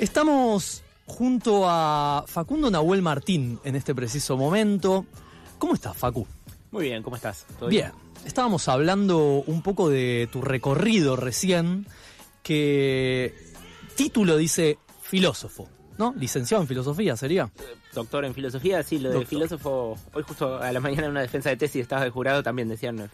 Estamos junto a Facundo Nahuel Martín en este preciso momento. ¿Cómo estás, Facu? Muy bien, ¿cómo estás? ¿Todo bien? Estábamos hablando un poco de tu recorrido recién, que título dice filósofo, ¿no? Licenciado en filosofía, ¿sería? Doctor en filosofía, sí, lo de filósofo. Hoy justo a la mañana en una defensa de tesis estaba de jurado, también decían,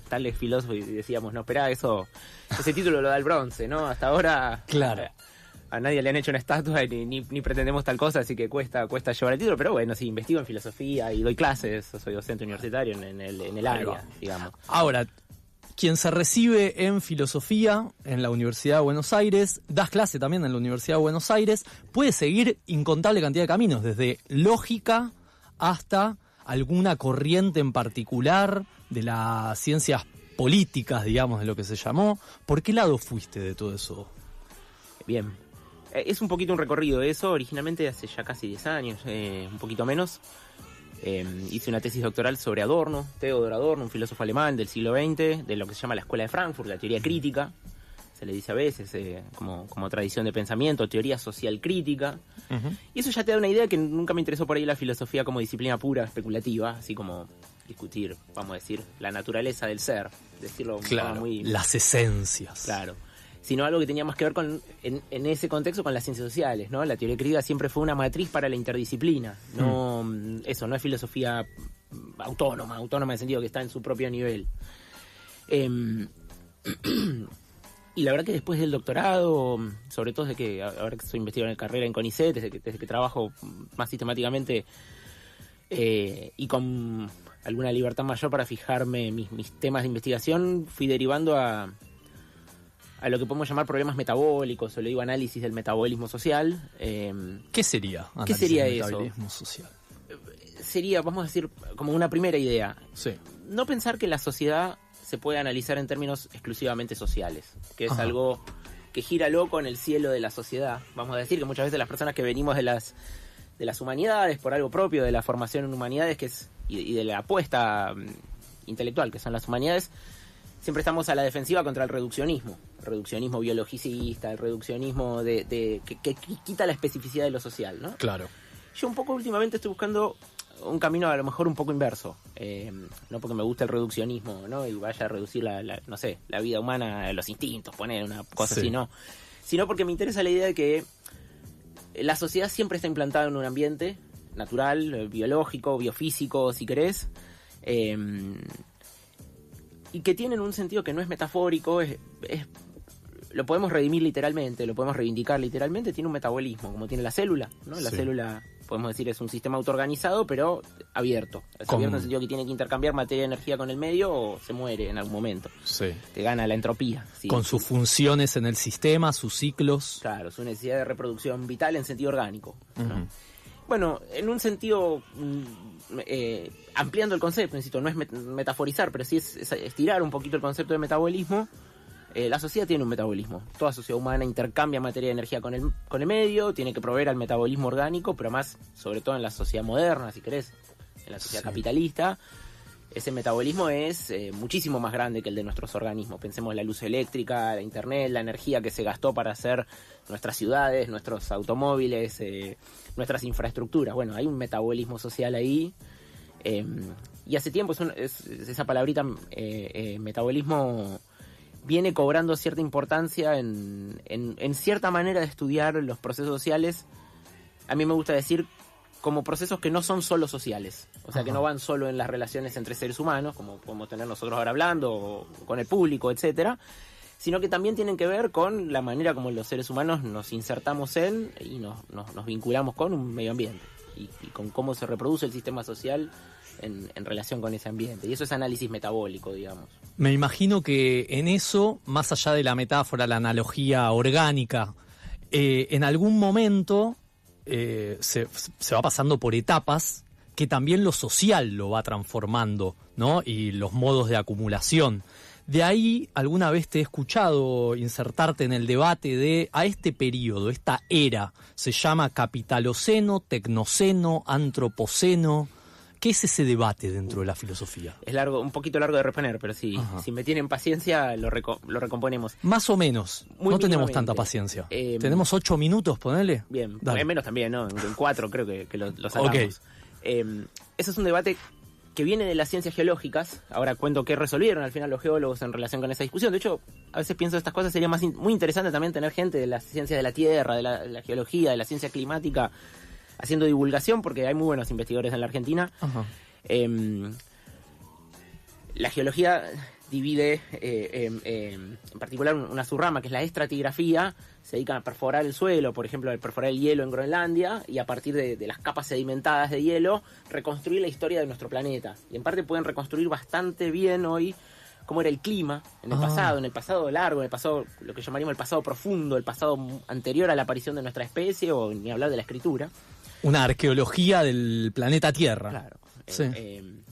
tal es filósofo, y decíamos, no, esperá, ese título lo da el bronce, ¿no? Hasta ahora... Claro. A nadie le han hecho una estatua ni pretendemos tal cosa, así que cuesta llevar el título, pero bueno, sí, investigo en filosofía y doy clases, soy docente universitario en el área, digamos. Ahora, quien se recibe en filosofía en la Universidad de Buenos Aires, das clase también en la Universidad de Buenos Aires, puede seguir incontable cantidad de caminos, desde lógica hasta alguna corriente en particular de las ciencias políticas, digamos, de lo que se llamó. ¿Por qué lado fuiste de todo eso? Bien. Es un poquito un recorrido eso, originalmente hace ya casi 10 años, un poquito menos. Hice una tesis doctoral sobre Adorno, Theodor Adorno, un filósofo alemán del siglo XX, de lo que se llama la Escuela de Frankfurt, la teoría crítica, se le dice a veces, como tradición de pensamiento, teoría social crítica. Uh-huh. Y eso ya te da una idea que nunca me interesó por ahí la filosofía como disciplina pura, especulativa, así como discutir, vamos a decir, la naturaleza del ser, decirlo claro, muy... las esencias. Claro. Sino algo que tenía más que ver en ese contexto con las ciencias sociales, ¿no? La teoría crítica siempre fue una matriz para la interdisciplina, no es filosofía autónoma en el sentido que está en su propio nivel. Y la verdad que después del doctorado, sobre todo desde que ahora que soy investigador en carrera en CONICET, desde que trabajo más sistemáticamente y con alguna libertad mayor para fijarme mis temas de investigación, fui derivando a lo que podemos llamar problemas metabólicos, o le digo análisis del metabolismo social. ¿Qué sería ¿Qué sería del eso? Metabolismo social? Sería, vamos a decir, como una primera idea. Sí. No pensar que la sociedad se puede analizar en términos exclusivamente sociales, que es algo que gira loco en el cielo de la sociedad. Vamos a decir que muchas veces las personas que venimos de las humanidades, por algo propio de la formación en humanidades y de la apuesta intelectual que son las humanidades, siempre estamos a la defensiva contra el reduccionismo biologicista, el reduccionismo que quita la especificidad de lo social, ¿no? Claro. Yo un poco últimamente estoy buscando un camino a lo mejor un poco inverso, no porque me guste el reduccionismo, ¿no? Y vaya a reducir la vida humana a los instintos, poner una cosa así, no, sino porque me interesa la idea de que la sociedad siempre está implantada en un ambiente natural, biológico, biofísico, si querés, y que tienen un sentido que no es metafórico, lo podemos redimir literalmente, lo podemos reivindicar literalmente, tiene un metabolismo, como tiene la célula, ¿no? La célula, podemos decir, es un sistema autoorganizado, pero abierto. Es abierto en el sentido que tiene que intercambiar materia y energía con el medio o se muere en algún momento. Sí. Te gana la entropía. ¿Sí? Con sus funciones en el sistema, sus ciclos. Claro, su necesidad de reproducción vital en sentido orgánico. Uh-huh. ¿No? Bueno, en un sentido... ampliando el concepto, insisto, no es metaforizar, pero sí es estirar un poquito el concepto de metabolismo. La sociedad tiene un metabolismo. Toda sociedad humana intercambia materia y energía con el medio, tiene que proveer al metabolismo orgánico, pero más, sobre todo en la sociedad moderna, si querés, en la sociedad capitalista, ese metabolismo es muchísimo más grande que el de nuestros organismos. Pensemos en la luz eléctrica, la internet, la energía que se gastó para hacer nuestras ciudades, nuestros automóviles, nuestras infraestructuras. Bueno, hay un metabolismo social ahí. Y hace tiempo esa palabrita metabolismo viene cobrando cierta importancia en cierta manera de estudiar los procesos sociales. A mí me gusta decir como procesos que no son solo sociales, o sea, que no van solo en las relaciones entre seres humanos, como podemos tener nosotros ahora hablando, o con el público, etcétera, sino que también tienen que ver con la manera como los seres humanos nos insertamos en y nos vinculamos con un medio ambiente y con cómo se reproduce el sistema social en relación con ese ambiente. Y eso es análisis metabólico, digamos. Me imagino que en eso, más allá de la metáfora, la analogía orgánica, en algún momento se va pasando por etapas que también lo social lo va transformando, ¿no? Y los modos de acumulación. De ahí, alguna vez te he escuchado insertarte en el debate de, a este periodo, esta era, se llama capitaloceno, tecnoceno, antropoceno. ¿Qué es ese debate dentro de la filosofía? Es largo, un poquito largo de reponer, pero si me tienen paciencia, lo recomponemos. Más o menos. No tenemos tanta paciencia. ¿Tenemos 8 minutos, ponele? Bien, en menos también, ¿no? En 4 creo que lo sacamos. Okay. Ese es un debate que viene de las ciencias geológicas. Ahora cuento qué resolvieron al final los geólogos en relación con esa discusión. De hecho, a veces pienso estas cosas, sería muy interesante también tener gente de las ciencias de la Tierra, de la geología, de la ciencia climática, haciendo divulgación, porque hay muy buenos investigadores en la Argentina. La geología divide en particular una subrama que es la estratigrafía. Se dedican a perforar el suelo, por ejemplo, a perforar el hielo en Groenlandia, y a partir de las capas sedimentadas de hielo, reconstruir la historia de nuestro planeta. Y en parte pueden reconstruir bastante bien hoy cómo era el clima en el pasado largo, en el pasado, lo que llamaríamos el pasado profundo, el pasado anterior a la aparición de nuestra especie, o ni hablar de la escritura. Una arqueología del planeta Tierra. Claro. Sí.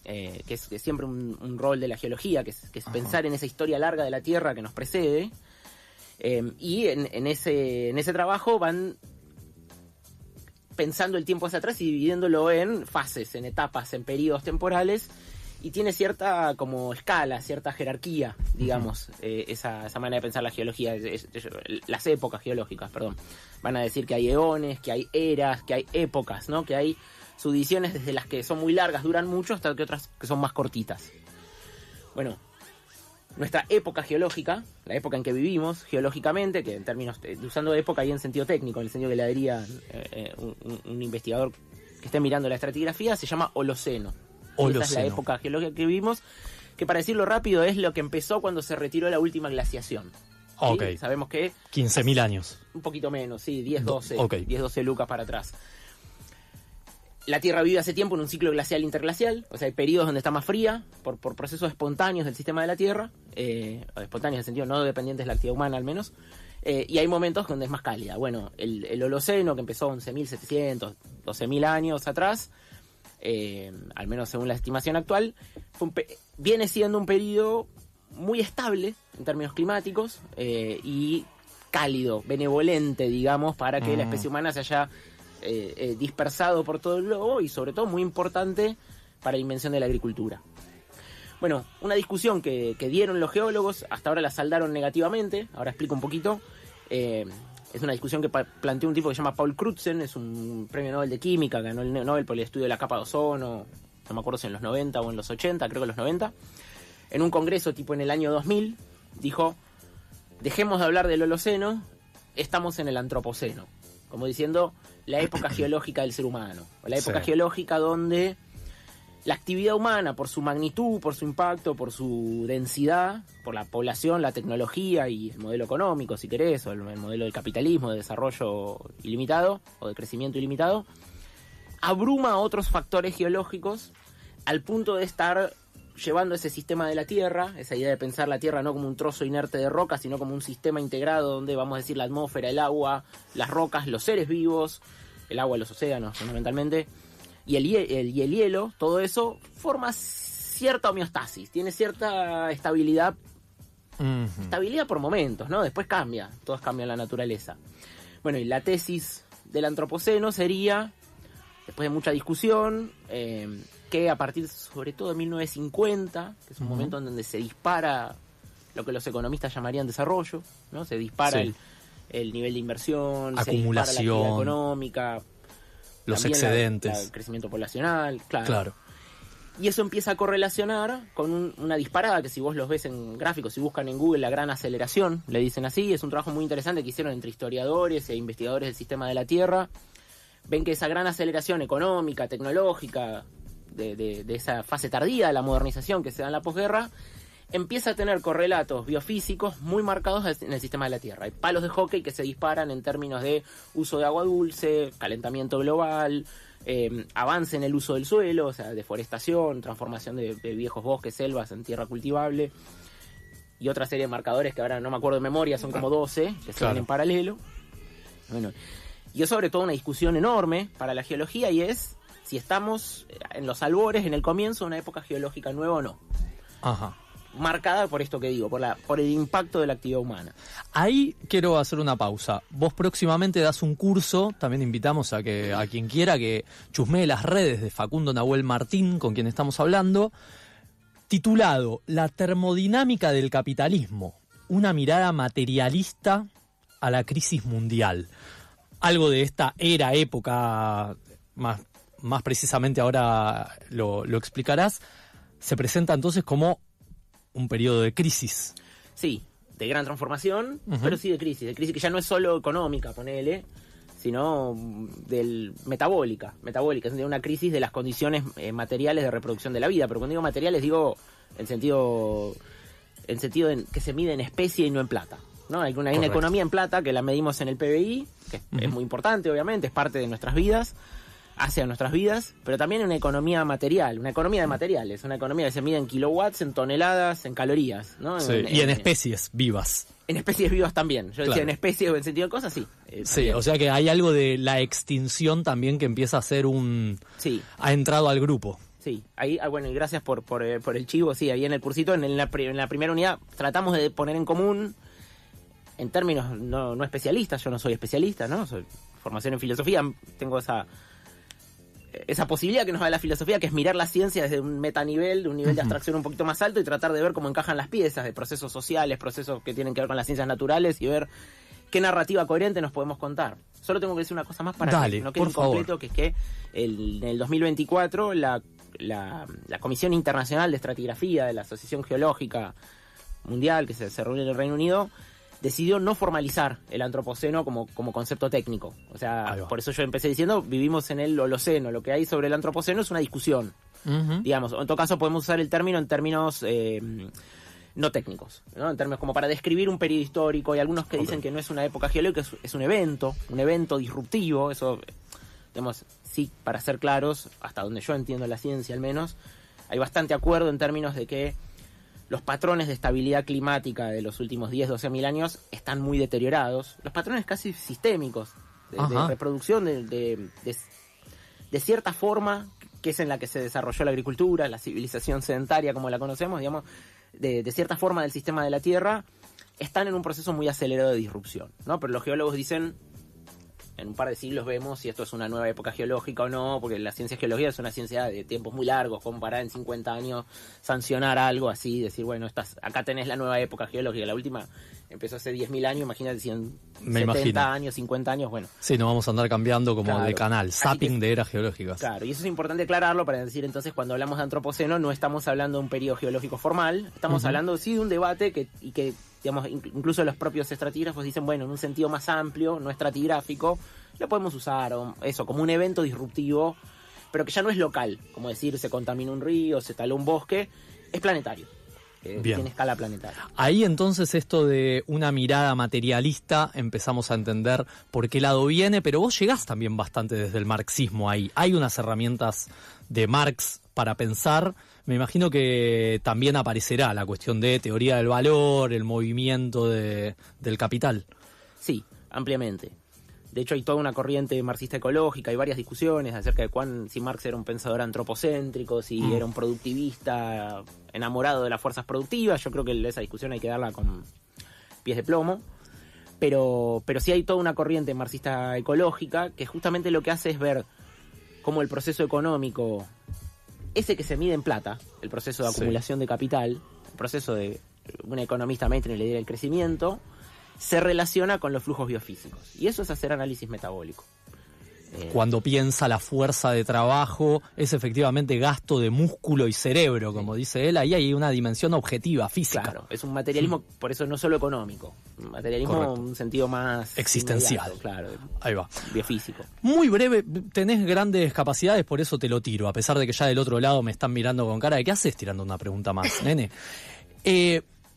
Que es siempre un rol de la geología, que es pensar en esa historia larga de la Tierra que nos precede. Y en ese trabajo van pensando el tiempo hacia atrás y dividiéndolo en fases, en etapas, en periodos temporales, y tiene cierta como escala, cierta jerarquía, digamos, esa manera de pensar la geología, las épocas geológicas, perdón. Van a decir que hay eones, que hay eras, que hay épocas, ¿no? Que hay subdivisiones desde las que son muy largas, duran mucho, hasta que otras que son más cortitas. Bueno, nuestra época geológica, la época en que vivimos geológicamente, que en términos, usando época ahí en sentido técnico, en el sentido que le daría un investigador que esté mirando la estratigrafía, se llama Holoceno. Esa es la época geológica que vivimos, que para decirlo rápido es lo que empezó cuando se retiró la última glaciación. Ok. ¿Sí? Sabemos que 15.000 años. Un poquito menos, sí, 10-12 Okay. 10-12 lucas para atrás. La Tierra vive hace tiempo en un ciclo glacial interglacial, o sea, hay periodos donde está más fría, por procesos espontáneos del sistema de la Tierra, espontáneos en el sentido no dependientes de la actividad humana al menos, y hay momentos donde es más cálida. Bueno, el Holoceno, que empezó 11.700, 12.000 años atrás, al menos según la estimación actual, viene siendo un periodo muy estable en términos climáticos, y cálido, benevolente, digamos, para que la especie humana se haya dispersado por todo el globo, y sobre todo muy importante para la invención de la agricultura. Bueno, una discusión que dieron los geólogos, hasta ahora la saldaron negativamente, ahora explico un poquito. Es una discusión que planteó un tipo que se llama Paul Crutzen, es un premio Nobel de Química, ganó el Nobel por el estudio de la capa de ozono, no me acuerdo si en los 90 o en los 80, creo que en los 90. En un congreso tipo en el año 2000, dijo: dejemos de hablar del Holoceno, estamos en el Antropoceno. Como diciendo, la época geológica del ser humano, o la época geológica donde la actividad humana, por su magnitud, por su impacto, por su densidad, por la población, la tecnología y el modelo económico, si querés, o el modelo del capitalismo, de desarrollo ilimitado o de crecimiento ilimitado, abruma a otros factores geológicos al punto de estar llevando ese sistema de la Tierra, esa idea de pensar la Tierra no como un trozo inerte de roca, sino como un sistema integrado donde, vamos a decir, la atmósfera, el agua, las rocas, los seres vivos, el agua, los océanos fundamentalmente, y el hielo, todo eso forma cierta homeostasis, tiene cierta estabilidad, estabilidad por momentos, ¿no? Después cambia, todos cambian la naturaleza. Bueno, y la tesis del Antropoceno sería, después de mucha discusión, que a partir sobre todo de 1950, que es un momento en donde se dispara lo que los economistas llamarían desarrollo, ¿no? Se dispara el nivel de inversión, acumulación, se dispara la actividad económica, los excedentes, el crecimiento poblacional, claro. Y eso empieza a correlacionar con una disparada que, si vos los ves en gráficos, si buscan en Google la gran aceleración, le dicen así, es un trabajo muy interesante que hicieron entre historiadores e investigadores del sistema de la Tierra. Ven que esa gran aceleración económica, tecnológica, de esa fase tardía de la modernización que se da en la posguerra, empieza a tener correlatos biofísicos muy marcados en el sistema de la Tierra. Hay palos de hockey que se disparan en términos de uso de agua dulce, calentamiento global, avance en el uso del suelo, o sea, deforestación, transformación de viejos bosques, selvas en tierra cultivable, y otra serie de marcadores que ahora no me acuerdo de memoria, son como 12, que se van en paralelo. Bueno, y es sobre todo una discusión enorme para la geología, y es si estamos en los albores, en el comienzo de una época geológica nueva o no. Ajá. marcada por esto que digo, por el impacto de la actividad humana. Ahí quiero hacer una pausa. Vos próximamente das un curso, también invitamos a quien quiera que chusmee las redes de Facundo Nahuel Martín, con quien estamos hablando, titulado La termodinámica del capitalismo, una mirada materialista a la crisis mundial. Algo de esta época, más precisamente ahora lo explicarás, se presenta entonces como un periodo de crisis. Sí, de gran transformación, pero sí de crisis que ya no es solo económica, ponele, sino metabólica, es una crisis de las condiciones materiales de reproducción de la vida. Pero cuando digo materiales digo en sentido en que se mide en especie y no en plata, ¿no? Hay una economía en plata que la medimos en el PBI, que es muy importante, obviamente, es parte de nuestras vidas, hacia nuestras vidas, pero también una economía material, una economía de materiales, una economía que se mide en kilowatts, en toneladas, en calorías, ¿no? Sí, y en especies vivas. En especies vivas también. Yo decía en especies o en sentido de cosas, sí. Sí, o sea que hay algo de la extinción también que empieza a ser Sí. Ha entrado al grupo. Sí, ahí, bueno, y gracias por el chivo, sí, ahí en el cursito, en la primera unidad, tratamos de poner en común, en términos no especialistas, yo no soy especialista, ¿no? Soy formación en filosofía, tengo esa posibilidad que nos da la filosofía, que es mirar la ciencia desde un metanivel, de un nivel de abstracción un poquito más alto y tratar de ver cómo encajan las piezas de procesos sociales, procesos que tienen que ver con las ciencias naturales y ver qué narrativa coherente nos podemos contar. Solo tengo que decir una cosa más para que no quede incompleto, que es que en el 2024 la Comisión Internacional de Estratigrafía de la Asociación Geológica Mundial, que se reúne en el Reino Unido, decidió no formalizar el antropoceno como concepto técnico. O sea, por eso yo empecé diciendo, vivimos en el Holoceno. Lo que hay sobre el antropoceno es una discusión, digamos. O en todo caso podemos usar el término en términos no técnicos, ¿no? En términos como para describir un periodo histórico. Hay algunos que dicen que no es una época geológica, es un evento disruptivo. Eso, digamos, sí, para ser claros, hasta donde yo entiendo la ciencia al menos, hay bastante acuerdo en términos de que los patrones de estabilidad climática de los últimos 10, 12 mil años están muy deteriorados. Los patrones casi sistémicos de reproducción de cierta forma, que es en la que se desarrolló la agricultura, la civilización sedentaria como la conocemos, digamos, de cierta forma del sistema de la Tierra, están en un proceso muy acelerado de disrupción, ¿no? Pero los geólogos dicen, en un par de siglos vemos si esto es una nueva época geológica o no, porque la ciencia geológica es una ciencia de tiempos muy largos, comparar en 50 años, sancionar algo así, decir, bueno, acá tenés la nueva época geológica, la última empezó hace 10.000 años, imagínate si en 70 años, 50 años, bueno. Sí, no vamos a andar cambiando como de canal, zapping de eras geológicas. Claro, y eso es importante aclararlo para decir, entonces, cuando hablamos de antropoceno, no estamos hablando de un periodo geológico formal, estamos hablando sí de un debate que digamos, incluso los propios estratígrafos dicen, bueno, en un sentido más amplio, no estratigráfico, lo podemos usar como un evento disruptivo, pero que ya no es local, como decir, se contaminó un río, se taló un bosque, es planetario, tiene escala planetaria. Ahí entonces esto de una mirada materialista empezamos a entender por qué lado viene, pero vos llegás también bastante desde el marxismo ahí. Hay unas herramientas de Marx para pensar. Me imagino que también aparecerá la cuestión de teoría del valor, el movimiento del capital. Sí, ampliamente. De hecho, hay toda una corriente marxista ecológica, hay varias discusiones acerca de si Marx era un pensador antropocéntrico, si era un productivista enamorado de las fuerzas productivas. Yo creo que esa discusión hay que darla con pies de plomo. Pero sí hay toda una corriente marxista ecológica que justamente lo que hace es ver cómo el proceso económico, ese que se mide en plata, el proceso de acumulación de capital, el proceso de un economista mainstream le diría el crecimiento, se relaciona con los flujos biofísicos. Y eso es hacer análisis metabólico. Cuando piensa la fuerza de trabajo, es efectivamente gasto de músculo y cerebro, como dice él. Ahí hay una dimensión objetiva, física. Claro, es un materialismo, por eso no solo económico. Un materialismo en un sentido más existencial. Claro, ahí va. Biofísico. Muy breve, tenés grandes capacidades, por eso te lo tiro, a pesar de que ya del otro lado me están mirando con cara de ¿qué haces tirando una pregunta más, nene?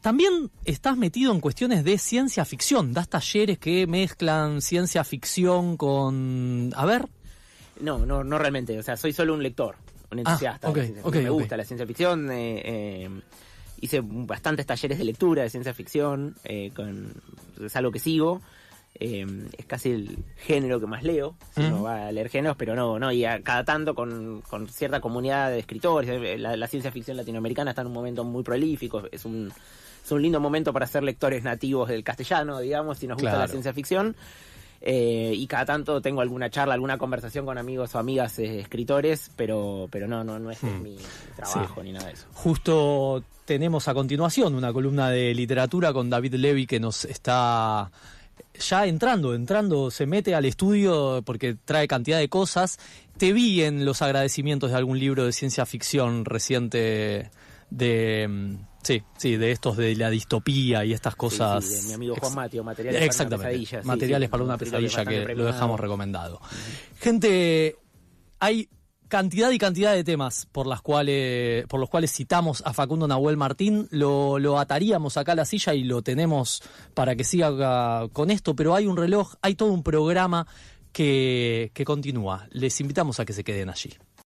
También estás metido en cuestiones de ciencia ficción. Das talleres que mezclan ciencia ficción con... A ver. No realmente. O sea, soy solo un lector, un entusiasta. Me gusta la ciencia ficción. Hice bastantes talleres de lectura de ciencia ficción. Es algo que sigo. Es casi el género que más leo, si uno va a leer géneros, pero no, y a cada tanto con cierta comunidad de escritores. La ciencia ficción latinoamericana está en un momento muy prolífico, es un lindo momento para ser lectores nativos del castellano, digamos, si nos gusta la ciencia ficción. Y cada tanto tengo alguna charla, alguna conversación con amigos o amigas escritores, pero no es mi trabajo ni nada de eso. Justo tenemos a continuación una columna de literatura con David Levy que nos está ya entrando, se mete al estudio porque trae cantidad de cosas. Te vi en los agradecimientos de algún libro de ciencia ficción reciente de estos de la distopía y estas cosas. Sí, de mi amigo Juan Mateo, Materiales para una pesadilla. Materiales para una pesadilla, que lo dejamos recomendado. Gente, hay cantidad de temas por los cuales citamos a Facundo Nahuel Martín. Lo ataríamos acá a la silla y lo tenemos para que siga con esto, pero hay un reloj, hay todo un programa que continúa. Les invitamos a que se queden allí.